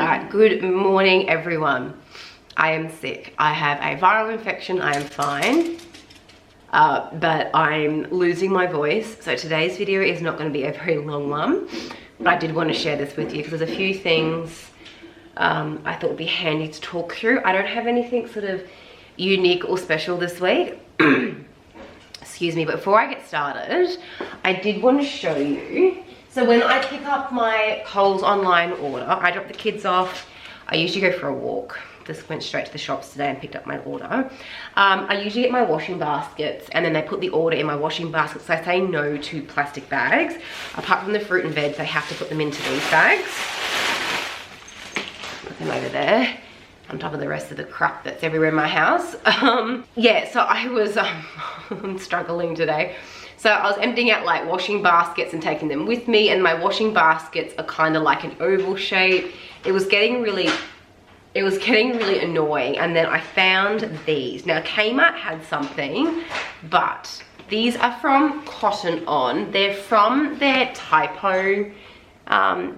Alright, good morning everyone. I am sick. I have a viral infection. I am fine. But I'm losing my voice. So today's video is not going to be a very long one. But I did want to share this with you because there's a few things I thought would be handy to talk through. I don't have anything sort of unique or special this week. Excuse me, but before I get started, I did want to show you. So when I pick up my Coles online order, I drop the kids off. I usually go for a walk. Just went straight to the shops today and picked up my order. I usually get my washing baskets and then they put the order in my washing baskets. So I say no to plastic bags. Apart from the fruit and veg, they have to put them into these bags. Put them over there on top of the rest of the crap that's everywhere in my house. Yeah, so I was I'm struggling today. So I was emptying out like washing baskets and taking them with me, and my washing baskets are kind of like an oval shape. It was getting really annoying, and then I found these. Now Kmart had something, but these are from Cotton On. They're from their typo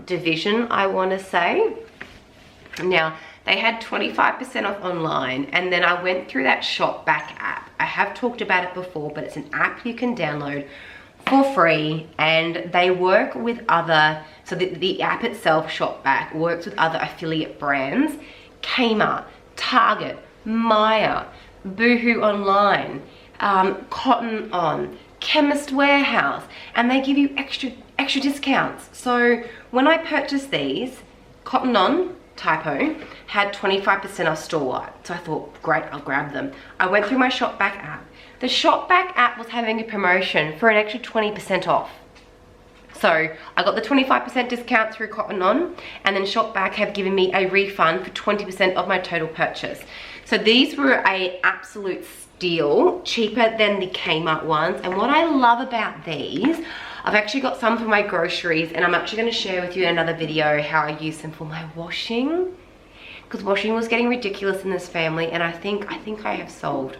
division, I want to say. Now they had 25% off online, and then I went through that Shop Back app. I have talked about it before, but it's an app you can download for free, and they work with other, so the app itself, Shop Back, works with other affiliate brands. Kmart, Target, Maya, Boohoo Online, Cotton On, Chemist Warehouse, and they give you extra discounts. So when I purchased these, Cotton On, typo, had 25% off store-wide. So I thought, great, I'll grab them. I went through my Shop Back app. The Shop Back app was having a promotion for an extra 20% off. So I got the 25% discount through Cotton On, and then Shop Back have given me a refund for 20% of my total purchase. So these were an absolute steal, cheaper than the Kmart ones. And what I love about these, I've actually got some for my groceries, and I'm actually going to share with you in another video how I use them for my washing, because washing was getting ridiculous in this family, and I think I have solved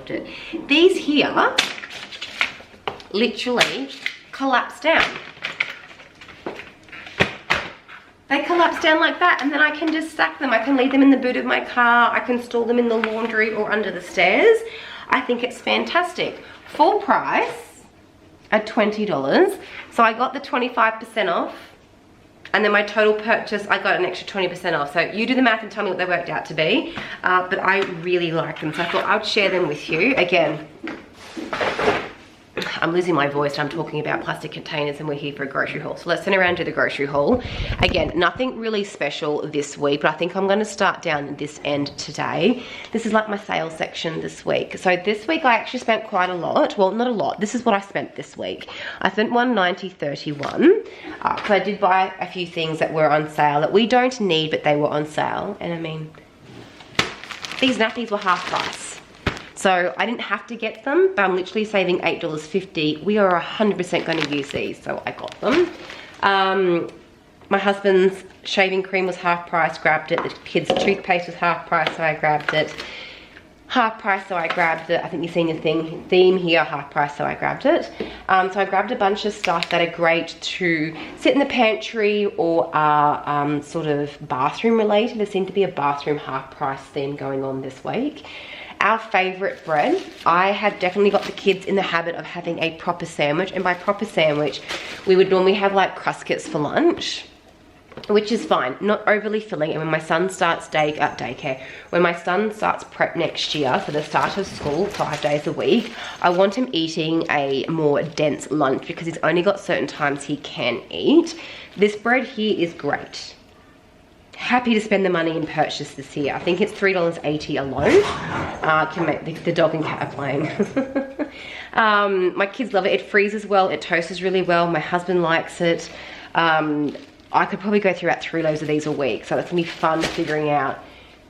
it. These here literally collapse down. They collapse down like that, and then I can just stack them. I can leave them in the boot of my car. I can store them in the laundry or under the stairs. I think it's fantastic. Full price at $20. So I got the 25% off, and then my total purchase, I got an extra 20% off. So you do the math and tell me what they worked out to be. But I really like them, so I thought I'd share them with you. Again, I'm losing my voice. I'm talking about plastic containers, and we're here for a grocery haul. So let's turn around to the grocery haul. Again, nothing really special this week, but I think I'm going to start down this end today. This is like my sales section this week. So this week I actually spent quite a lot. Well, not a lot. This is what I spent this week. I spent $190.31. So I did buy a few things that were on sale that we don't need, but they were on sale. And I mean, these nappies were half price. So I didn't have to get them, but I'm literally saving $8.50. We are 100% going to use these, so I got them. My husband's shaving cream was half price, grabbed it. The kids' toothpaste was half price, so I grabbed it. Half price, so I grabbed it. I think you're seeing a theme here, half price, so I grabbed it. So I grabbed a bunch of stuff that are great to sit in the pantry or are sort of bathroom related. There seemed to be a bathroom half price theme going on this week. Our favorite bread, I have definitely got the kids in the habit of having a proper sandwich, and by proper sandwich, we would normally have like Cruskits for lunch, which is fine, not overly filling. And when my son starts daycare, when my son starts prep next year for the start of school 5 days a week, I want him eating a more dense lunch because he's only got certain times he can eat. This bread here is great. Happy to spend the money and purchase this here. I think it's $3.80 a loaf. Can make the dog and cat are playing. My kids love it. It freezes well. It toasts really well. My husband likes it. I could probably go through about 3 loaves of these a week. So it's gonna be fun figuring out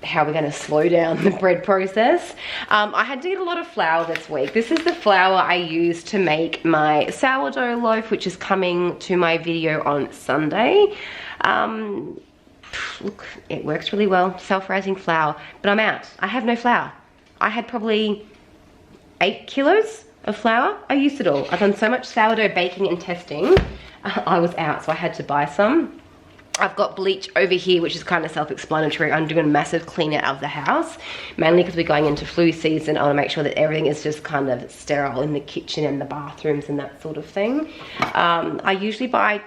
how we're gonna slow down the bread process. I had to get a lot of flour this week. This is the flour I use to make my sourdough loaf, which is coming to my video on Sunday. Look, it works really well, self-raising flour, but I'm out. I have no flour. I had probably 8 kilos of flour. I used it all. I've done so much sourdough baking and testing. I was out, so I had to buy some. I've got bleach over here, which is kind of self-explanatory. I'm doing a massive clean out of the house, mainly because we're going into flu season. I want to make sure that everything is just kind of sterile in the kitchen and the bathrooms and that sort of thing. I usually buy,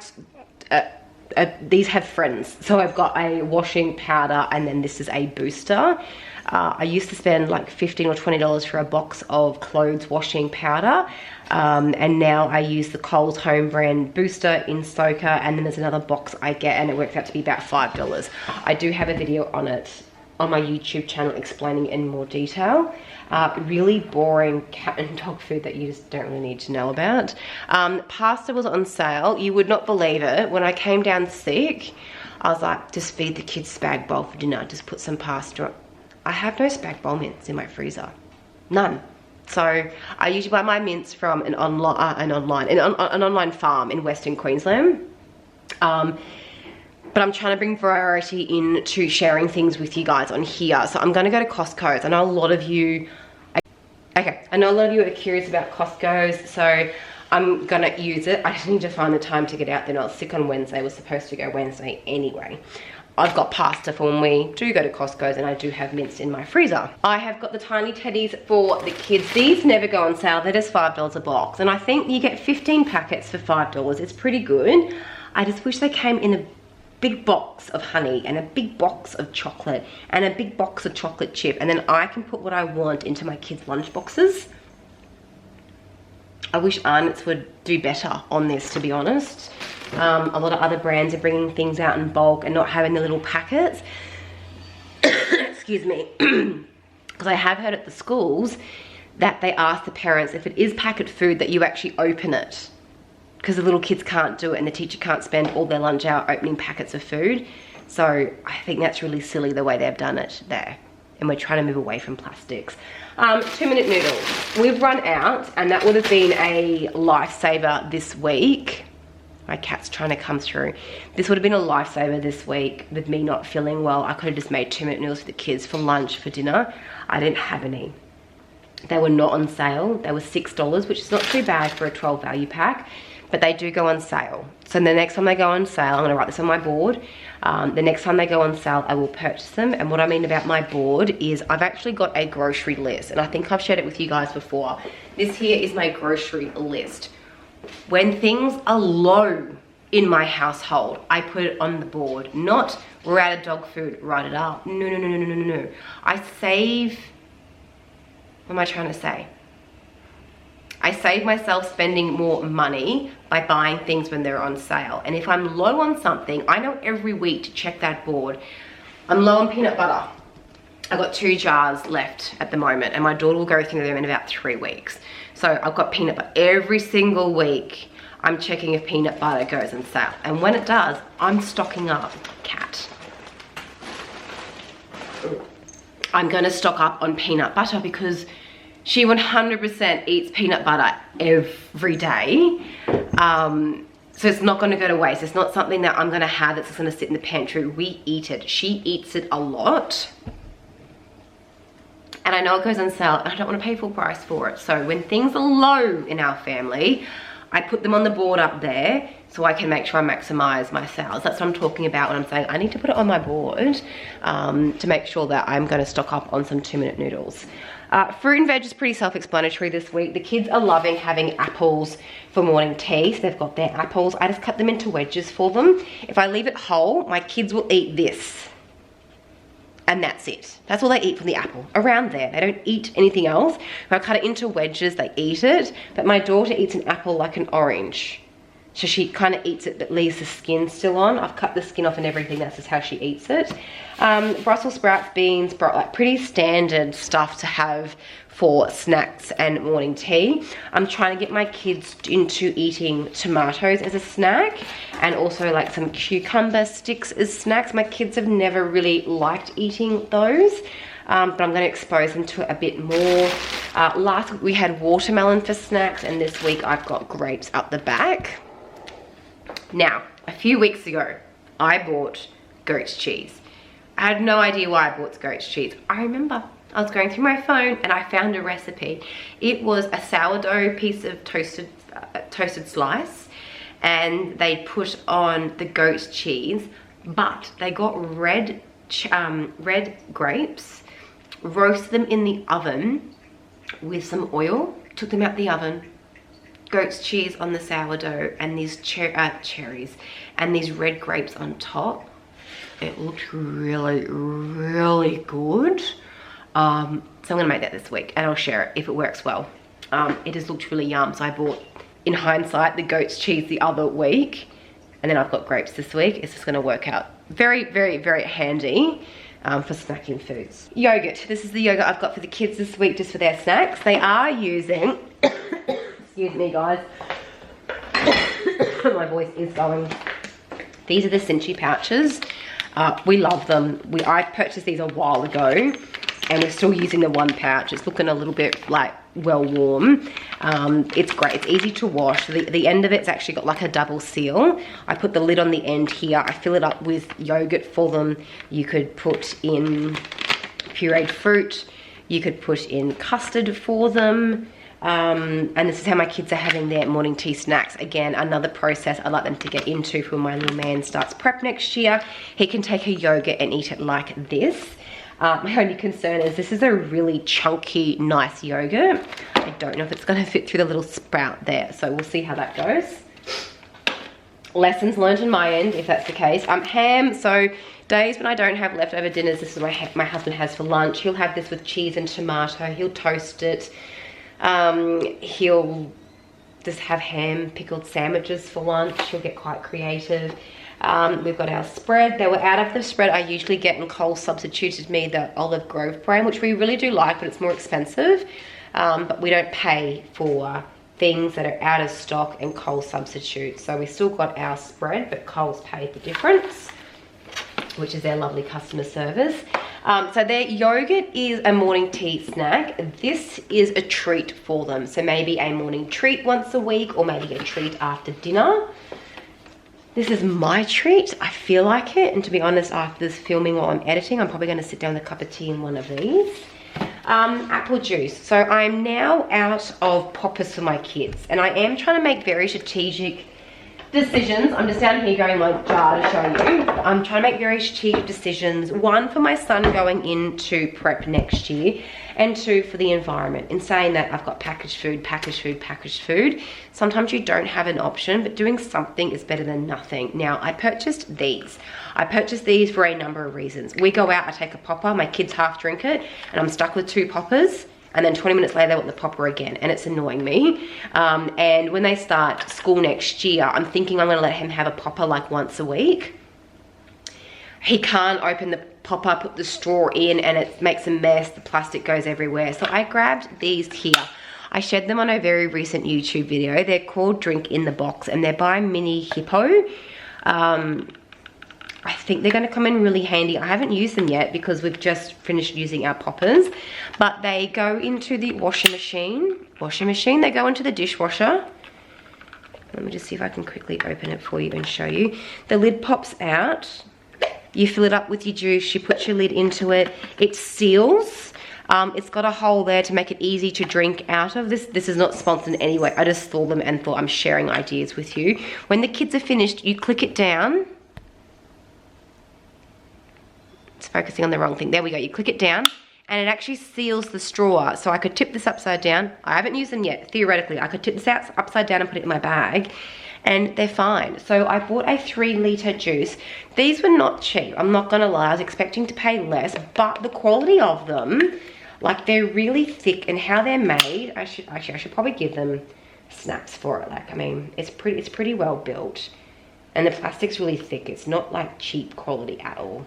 these have friends. So I've got a washing powder and then this is a booster. I used to spend like $15 or $20 for a box of clothes washing powder. And now I use the Coles home brand booster in Stoker, and then there's another box I get and it works out to be about $5. I do have a video on it on my YouTube channel explaining in more detail. Really boring cat and dog food that you just don't really need to know about. Pasta was on sale. You would not believe it. When I came down sick, I was like, just feed the kids spag bowl for dinner. Just put some pasta on. I have no spag bowl mince in my freezer. None. So I usually buy my mince from an online farm in Western Queensland. But I'm trying to bring variety into sharing things with you guys on here. So I'm going to go to Costco's. I know a lot of you, I know a lot of you are curious about Costco's, so I'm going to use it. I just need to find the time to get out there. I was sick on Wednesday. I was supposed to go Wednesday anyway. I've got pasta for when we do go to Costco's, and I do have mince in my freezer. I have got the tiny teddies for the kids. These never go on sale. They're just $5 a box. And I think you get 15 packets for $5. It's pretty good. I just wish they came in a big box of honey and a big box of chocolate and a big box of chocolate chip. And then I can put what I want into my kids' lunch boxes. I wish Arnott's would do better on this, to be honest. A lot of other brands are bringing things out in bulk and not having the little packets. Excuse me. Because I have heard at the schools that they ask the parents if it is packet food that you actually open it. Because the little kids can't do it and the teacher can't spend all their lunch hour opening packets of food. So I think that's really silly the way they've done it there. And we're trying to move away from plastics. 2-minute noodles. We've run out, and that would have been a lifesaver this week. My cat's trying to come through. This would have been a lifesaver this week with me not feeling well. I could have just made 2-minute noodles for the kids for lunch, for dinner. I didn't have any. They were not on sale. They were $6, which is not too bad for a 12 value pack, but they do go on sale. So the next time they go on sale, I'm gonna write this on my board. The next time they go on sale, I will purchase them. And what I mean about my board is I've actually got a grocery list, and I think I've shared it with you guys before. This here is my grocery list. When things are low in my household, I put it on the board. Not, we're out of dog food, write it up. No. I save, what am I trying to say? I save myself spending more money by buying things when they're on sale. And if I'm low on something, I know every week to check that board. I'm low on peanut butter. I've got 2 jars left at the moment, and my daughter will go through them in about 3 weeks. So I've got peanut butter. Every single week, I'm checking if peanut butter goes on sale. And when it does, I'm stocking up. Cat. I'm gonna stock up on peanut butter because she 100% eats peanut butter every day. So it's not gonna go to waste. It's not something that I'm gonna have that's just gonna sit in the pantry. We eat it. She eats it a lot. And I know it goes on sale, and I don't want to pay full price for it. So when things are low in our family, I put them on the board up there so I can make sure I maximize my sales. That's what I'm talking about when I'm saying I need to put it on my board to make sure that I'm going to stock up on some 2-minute noodles. Fruit and veg is pretty self-explanatory this week. The kids are loving having apples for morning tea, so they've got their apples. I just cut them into wedges for them. If I leave it whole, my kids will eat this. And that's it. That's all they eat from the apple, around there. They don't eat anything else. If I cut it into wedges, they eat it. But my daughter eats an apple like an orange. So she kind of eats it but leaves the skin still on. I've cut the skin off and everything. That's just how she eats it. Brussels sprouts, beans, like pretty standard stuff to have for snacks and morning tea. I'm trying to get my kids into eating tomatoes as a snack, and also like some cucumber sticks as snacks. My kids have never really liked eating those, but I'm going to expose them to it a bit more. Last week we had watermelon for snacks, and this week I've got grapes up the back. Now, a few weeks ago, I bought goat's cheese. I had no idea why I bought goat's cheese. I remember I was going through my phone and I found a recipe. It was a sourdough piece of toasted slice, and they put on the goat's cheese, but they got red grapes, roasted them in the oven with some oil, took them out the oven, goat's cheese on the sourdough, and these cherries and these red grapes on top. It looked really, really good. So I'm gonna make that this week and I'll share it if it works well. It has looked really yum. So I bought, in hindsight, the goat's cheese the other week, and then I've got grapes this week. It's just gonna work out very, very, very handy for snacking foods. Yogurt. This is the yogurt I've got for the kids this week just for their snacks. They are using, excuse me guys, my voice is going. These are the Cinchi pouches. We love them. I purchased these a while ago, and we're still using the one pouch. It's looking a little bit like well warm. It's great. It's easy to wash. The end of it's actually got like a double seal. I put the lid on the end here. I fill it up with yogurt for them. You could put in pureed fruit. You could put in custard for them. And this is how my kids are having their morning tea snacks. Again, another process I'd like them to get into for when my little man starts prep next year. He can take a yogurt and eat it like this. My only concern is this is a really chunky, nice yogurt. I don't know if it's going to fit through the little spout there, so we'll see how that goes. Lessons learned on my end, if that's the case. Ham, so days when I don't have leftover dinners, this is what my husband has for lunch. He'll have this with cheese and tomato. He'll toast it. He'll just have ham pickled sandwiches for lunch. He'll get quite creative. We've got our spread. They were out of the spread I usually get, and Cole substituted me the Olive Grove brand, which we really do like, but it's more expensive. But we don't pay for things that are out of stock and Cole substitutes. So we still got our spread, but Cole's paid the difference, which is their lovely customer service. So their yogurt is a morning tea snack. This is a treat for them. So maybe a morning treat once a week, or maybe a treat after dinner. This is my treat. I feel like it. And to be honest, after this filming while I'm editing, I'm probably going to sit down with a cup of tea in one of these. Apple juice. So I'm now out of poppers for my kids. And I am trying to make very strategic decisions. I'm just down here going my jar to show you. I'm trying to make very strategic decisions. One, for my son going into prep next year, and two, for the environment. In saying that, I've got packaged food, packaged food, packaged food. Sometimes you don't have an option, but doing something is better than nothing. Now, I purchased these. I purchased these for a number of reasons. We go out, I take a popper, my kids half drink it, and I'm stuck with 2 poppers. And then 20 minutes later, they want the popper again, and it's annoying me. And when they start school next year, I'm thinking I'm gonna let him have a popper like once a week. He can't open the popper, put the straw in, and it makes a mess. The plastic goes everywhere. So I grabbed these here. I shared them on a very recent YouTube video. They're called Drink in the Box, and they're by Mini Hippo. I think they're going to come in really handy. I haven't used them yet because we've just finished using our poppers, but they go into the washing machine. They go into the dishwasher. Let me just see if I can quickly open it for you and show you. The lid pops out. You fill it up with your juice. You put your lid into it. It seals. It's got a hole there to make it easy to drink out of. This is not sponsored in any way. I just saw them and thought I'm sharing ideas with you. When the kids are finished, you click it down. It's focusing on the wrong thing. There we go. You click it down and it actually seals the straw. So I could tip this upside down. I haven't used them yet. Theoretically, I could tip this out upside down and put it in my bag, and they're fine. So I bought a 3-litre juice. These were not cheap. I'm not going to lie. I was expecting to pay less, but the quality of them, like, they're really thick, and how they're made, I should probably give them snaps for it. Like, I mean, it's pretty well built, and the plastic's really thick. It's not like cheap quality at all.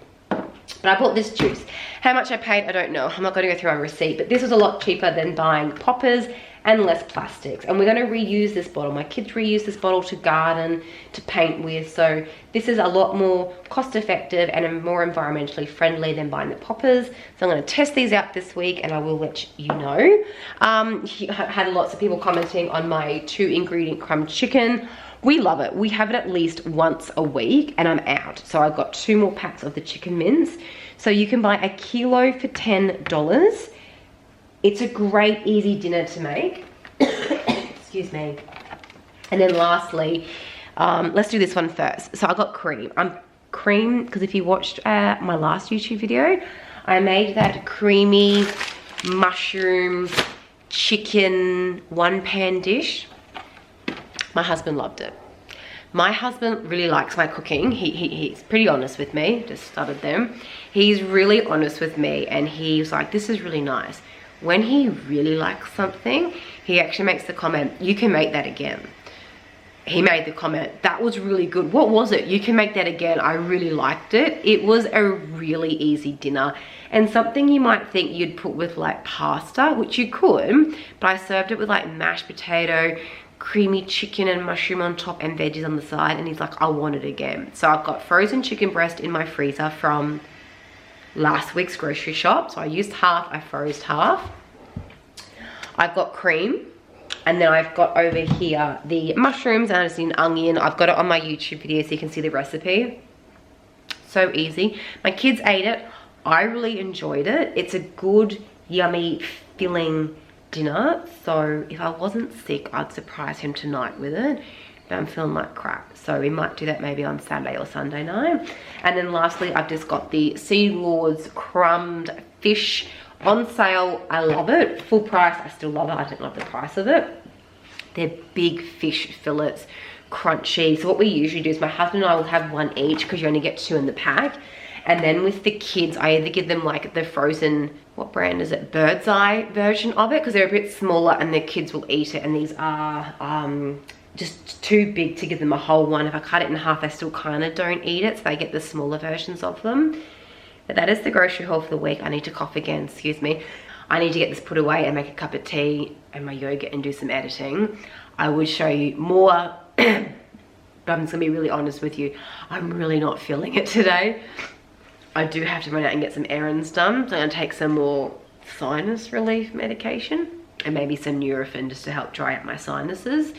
But I bought this juice. How much I paid, I don't know. I'm not going to go through my receipt, but this was a lot cheaper than buying poppers and less plastics. And we're going to reuse this bottle. My kids reuse this bottle to garden, to paint with. So this is a lot more cost effective and more environmentally friendly than buying the poppers. So I'm going to test these out this week and I will let you know. I had lots of people commenting on my 2-ingredient crumb chicken. We love it. We have it at least once a week and I'm out. So I've got 2 more packs of the chicken mince. So you can buy a kilo for $10. It's a great, easy dinner to make. Excuse me. And then lastly, let's do this one first. So I got cream. Cream, because if you watched my last YouTube video, I made that creamy mushroom chicken 1-pan dish. My husband loved it. My husband really likes my cooking. He's pretty honest with me. Just started them. He's really honest with me, and he's like, this is really nice. When he really likes something, he actually makes the comment, you can make that again. He made the comment, that was really good. What was it? You can make that again. I really liked it. It was a really easy dinner and something you might think you'd put with like pasta, which you could, but I served it with like mashed potato, creamy chicken and mushroom on top and veggies on the side, and he's like, I want it again. So I've got frozen chicken breast in my freezer from last week's grocery shop. So I used half, I froze half. I've got cream. And then I've got over here the mushrooms, and I just need an onion. I've got it on my YouTube video so you can see the recipe. So easy. My kids ate it. I really enjoyed it. It's a good, yummy, filling dinner. So if I wasn't sick, I'd surprise him tonight with it. But I'm feeling like crap. So we might do that maybe on Saturday or Sunday night. And then lastly, I've just got the Sea Lord's crumbed fish on sale. I love it. Full price. I still love it. I don't love the price of it. They're big fish fillets, crunchy. So what we usually do is my husband and I will have one each because you only get 2 in the pack. And then with the kids, I either give them like the frozen, what brand is it? Bird's Eye version of it, because they're a bit smaller and their kids will eat it. And these are just too big to give them a whole one. If I cut it in half, they still kind of don't eat it. So they get the smaller versions of them. But that is the grocery haul for the week. I need to cough again, excuse me. I need to get this put away and make a cup of tea and my yogurt and do some editing. I would show you more, but I'm just gonna be really honest with you. I'm really not feeling it today. I do have to run out and get some errands done. So I'm gonna take some more sinus relief medication and maybe some Nurofen just to help dry out my sinuses.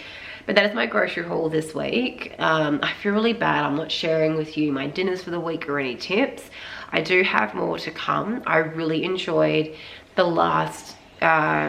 But that is my grocery haul this week. I feel really bad. I'm not sharing with you my dinners for the week or any tips. I do have more to come. I really enjoyed the last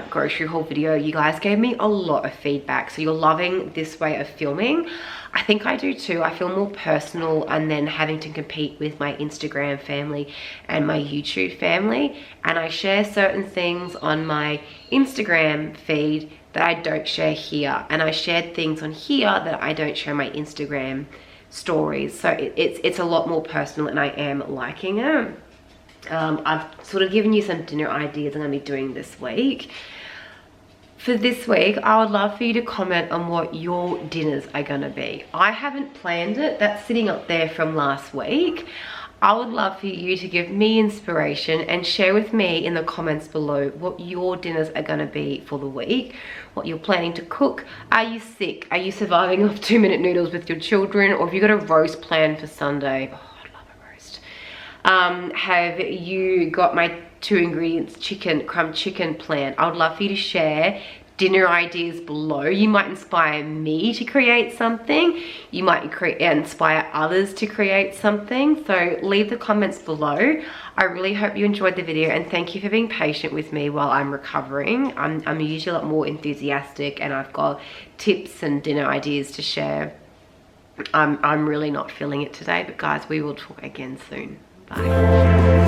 grocery haul video. You guys gave me a lot of feedback. So you're loving this way of filming. I think I do too. I feel more personal, and then having to compete with my Instagram family and my YouTube family. And I share certain things on my Instagram feed that I don't share here. And I shared things on here that I don't share my Instagram stories. So it's a lot more personal, and I am liking it. I've sort of given you some dinner ideas I'm going to be doing this week. For this week, I would love for you to comment on what your dinners are going to be. I haven't planned it. That's sitting up there from last week. I would love for you to give me inspiration and share with me in the comments below what your dinners are going to be for the week, what you're planning to cook. Are you sick? Are you surviving off 2-minute noodles with your children? Or have you got a roast planned for Sunday? Oh, I'd love a roast. Have you got my 2 ingredients crumb chicken planned? I would love for you to share dinner ideas below. You might inspire me to create something. You might inspire others to create something. So leave the comments below. I really hope you enjoyed the video, and thank you for being patient with me while I'm recovering. I'm usually a lot more enthusiastic, and I've got tips and dinner ideas to share. I'm really not feeling it today, but guys, we will talk again soon. Bye.